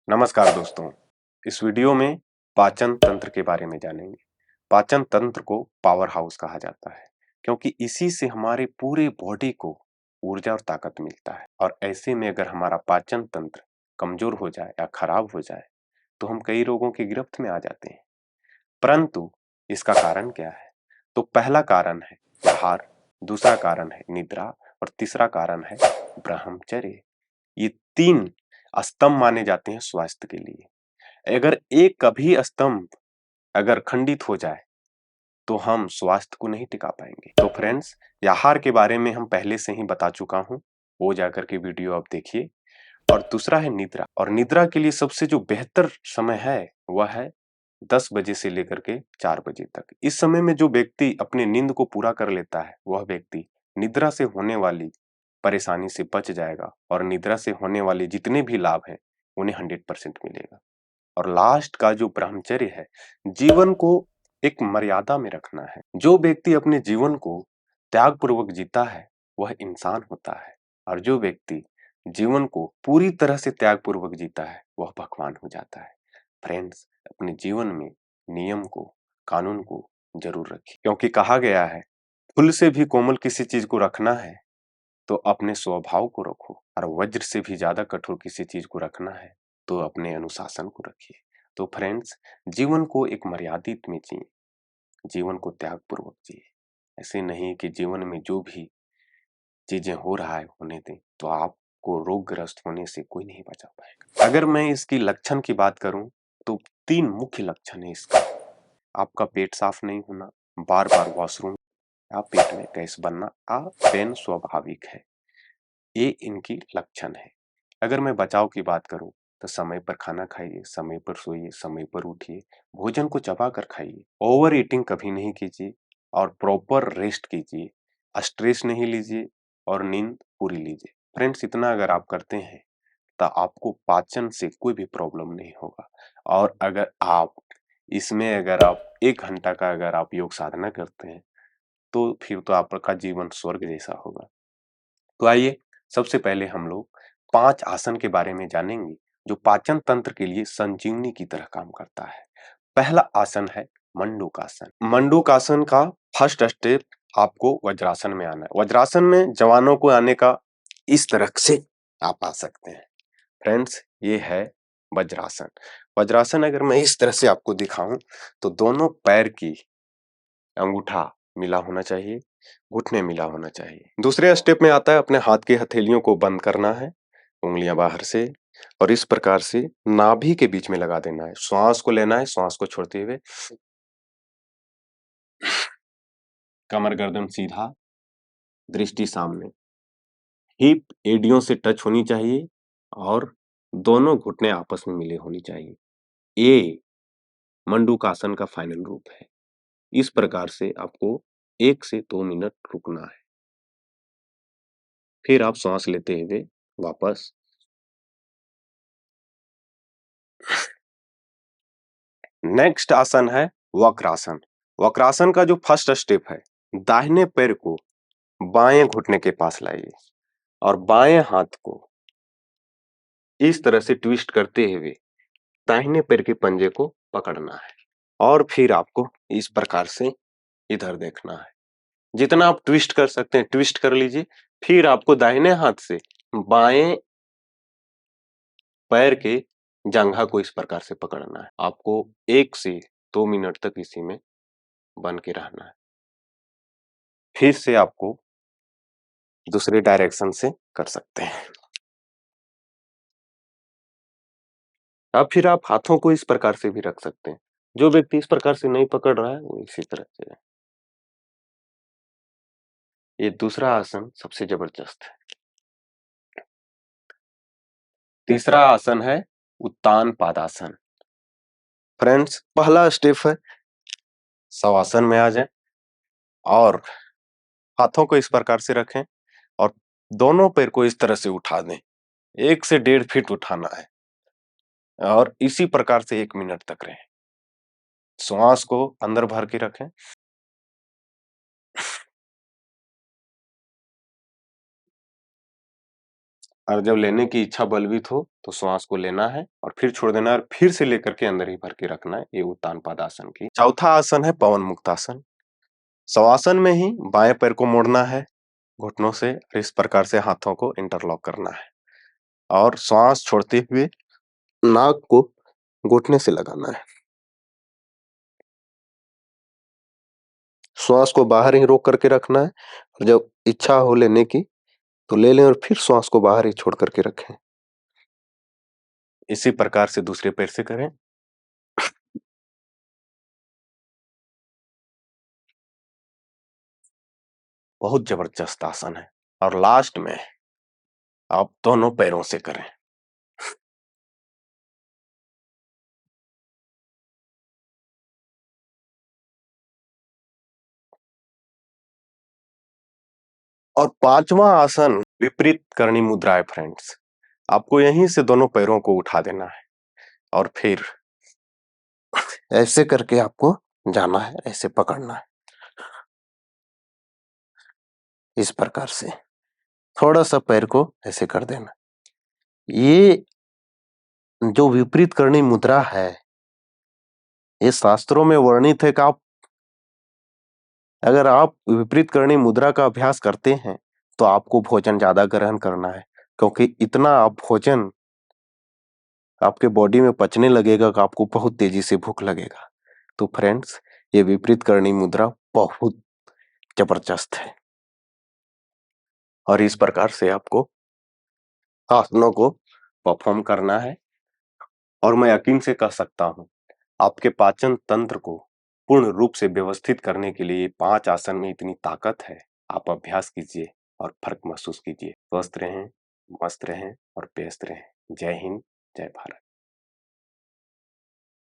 नमस्कार दोस्तों, इस वीडियो में पाचन तंत्र के बारे में जानेंगे। पाचन तंत्र को पावर हाउस कहा जाता है क्योंकि इसी से हमारे पूरे बॉडी को ऊर्जा और ताकत मिलता है और ऐसे में अगर हमारा पाचन तंत्र कमजोर हो जाए या खराब हो जाए तो हम कई रोगों की गिरफ्त में आ जाते हैं। परंतु इसका कारण क्या है? तो पहला कारण है आहार, दूसरा कारण है निद्रा और तीसरा कारण है ब्रह्मचर्य। ये तीन स्तंभ माने जाते हैं स्वास्थ्य के लिए। अगर एक कभी स्तंभ अगर खंडित हो जाए तो हम स्वास्थ्य को नहीं टिका पाएंगे। तो फ्रेंड्स, आहार के बारे में हम पहले से ही बता चुका हूं, वो जाकर के वीडियो आप देखिए। और दूसरा है निद्रा, और निद्रा के लिए सबसे जो बेहतर समय है वह है 10 बजे से लेकर के 4 बजे तक। इस समय में जो व्यक्ति अपने नींद को पूरा कर लेता है वह व्यक्ति निद्रा से होने वाली परेशानी से बच जाएगा और निद्रा से होने वाले जितने भी लाभ हैं उन्हें 100% मिलेगा। और लास्ट का जो ब्रह्मचर्य है, जीवन को एक मर्यादा में रखना है। जो व्यक्ति अपने जीवन को त्याग पूर्वक जीता है वह इंसान होता है, और जो व्यक्ति जीवन को पूरी तरह से त्याग पूर्वक जीता है वह भगवान हो जाता है। फ्रेंड्स, अपने जीवन में नियम को, कानून को जरूर रखिए, क्योंकि कहा गया है फूल से भी कोमल किसी चीज को रखना है तो अपने स्वभाव को रखो, और वज्र से भी ज्यादा कठोर किसी चीज को रखना है तो अपने अनुशासन को रखिए। तो फ्रेंड्स, जीवन को एक मर्यादित में जिए, जीवन को त्याग पूर्वक जिए। ऐसे नहीं कि जीवन में जो भी चीजें हो रहा है होने दें, तो आपको रोगग्रस्त होने से कोई नहीं बचा पाएगा। अगर मैं इसकी लक्षण की बात करूं तो 3 मुख्य लक्षण है इसका। आपका पेट साफ नहीं होना, बार बार वॉशरूम या पेट में गैस बनना या पेन स्वाभाविक है, ये इनकी लक्षण है। अगर मैं बचाव की बात करूं तो समय पर खाना खाइए, समय पर सोइए, समय पर उठिए, भोजन को चबा कर खाइए, ओवर ईटिंग कभी नहीं कीजिए और प्रॉपर रेस्ट कीजिए, स्ट्रेस नहीं लीजिए और नींद पूरी लीजिए। फ्रेंड्स, इतना अगर आप करते हैं तो आपको पाचन से कोई भी प्रॉब्लम नहीं होगा। और अगर आप इसमें अगर आप 1 घंटा का अगर आप योग साधना करते हैं तो फिर तो आपका जीवन स्वर्ग जैसा होगा। तो आइए, सबसे पहले हम लोग 5 आसन के बारे में जानेंगे जो पाचन तंत्र के लिए संजीवनी की तरह काम करता है। पहला आसन है मंडूकासन। मंडूकासन का फर्स्ट स्टेप आपको वज्रासन में आना है। वज्रासन में जवानों को आने का इस तरह से आप आ सकते हैं। फ्रेंड्स, ये है वज्रासन। वज्रासन अगर मैं इस तरह से आपको दिखाऊं तो दोनों पैर की अंगूठा मिला होना चाहिए, घुटने मिला होना चाहिए। दूसरे स्टेप में आता है अपने हाथ की हथेलियों को बंद करना है, उंगलियां बाहर से, और इस प्रकार से नाभि के बीच में लगा देना है। श्वास को लेना है, श्वास को छोड़ते हुए कमर गर्दन सीधा, दृष्टि सामने, हिप एडियों से टच होनी चाहिए और दोनों घुटने आपस में मिले होनी चाहिए। ये मंडूकासन का फाइनल रूप है। इस प्रकार से आपको 1 से 2 मिनट रुकना है। फिर आप सांस लेते हुए वापस। नेक्स्ट आसन है वक्रासन। वक्रासन का जो फर्स्ट स्टेप है, दाहिने पैर को बाएं घुटने के पास लाइए और बाएं हाथ को इस तरह से ट्विस्ट करते हुए दाहिने पैर के पंजे को पकड़ना है और फिर आपको इस प्रकार से इधर देखना है। जितना आप ट्विस्ट कर सकते हैं ट्विस्ट कर लीजिए। फिर आपको दाहिने हाथ से बाएं पैर के जंघा को इस प्रकार से पकड़ना है। आपको 1 से 2 मिनट तक इसी में बन के रहना है। फिर से आपको दूसरे डायरेक्शन से कर सकते हैं। अब फिर आप हाथों को इस प्रकार से भी रख सकते हैं। जो व्यक्ति इस प्रकार से नहीं पकड़ रहा है वो इसी तरह से है। ये दूसरा आसन सबसे जबरदस्त है। तीसरा आसन है उत्तान पादासन। फ्रेंड्स, पहला स्टेप है शवासन में आ जाए और हाथों को इस प्रकार से रखें और दोनों पैर को इस तरह से उठा दें। 1 से 1.5 फीट उठाना है और इसी प्रकार से 1 मिनट तक रहें। श्वास को अंदर भर के रखें और जब लेने की इच्छा बलवत हो तो श्वास को लेना है और फिर छोड़ देना है और फिर से लेकर के अंदर ही भर के रखना है। ये उत्तान पादासन की चौथा आसन है पवन मुक्तासन। शवासन में ही बाएं पैर को मोड़ना है घुटनों से, इस प्रकार से हाथों को इंटरलॉक करना है और श्वास छोड़ते हुए नाक को घुटने से लगाना है। श्वास को बाहर ही रोक करके रखना है और जब इच्छा हो लेने की तो ले लें और फिर श्वास को बाहर ही छोड़ करके रखें। इसी प्रकार से दूसरे पैर से करें। बहुत जबरदस्त आसन है। और लास्ट में आप दोनों पैरों से करें। और पांचवा आसन विपरीत करनी मुद्रा है फ्रेंड्स। आपको यहीं से दोनों पैरों को उठा देना है और फिर ऐसे करके आपको जाना है, ऐसे पकड़ना है इस प्रकार से। थोड़ा सा पैर को ऐसे कर देना। ये जो विपरीत करनी मुद्रा है ये शास्त्रों में वर्णित है कि अगर आप विपरीत करनी मुद्रा का अभ्यास करते हैं तो आपको भोजन ज्यादा ग्रहण करना है, क्योंकि इतना आप भोजन आपके बॉडी में पचने लगेगा कि आपको बहुत तेजी से भूख लगेगा। तो फ्रेंड्स ये विपरीत करनी मुद्रा बहुत जबरदस्त है और इस प्रकार से आपको आसनों को परफॉर्म करना है। और मैं यकीन से कह सकता हूँ आपके पाचन तंत्र को पूर्ण रूप से व्यवस्थित करने के लिए 5 आसन में इतनी ताकत है। आप अभ्यास कीजिए और फर्क महसूस कीजिए। स्वस्थ रहें, मस्त रहें और व्यस्त रहें। जय हिंद, जय भारत।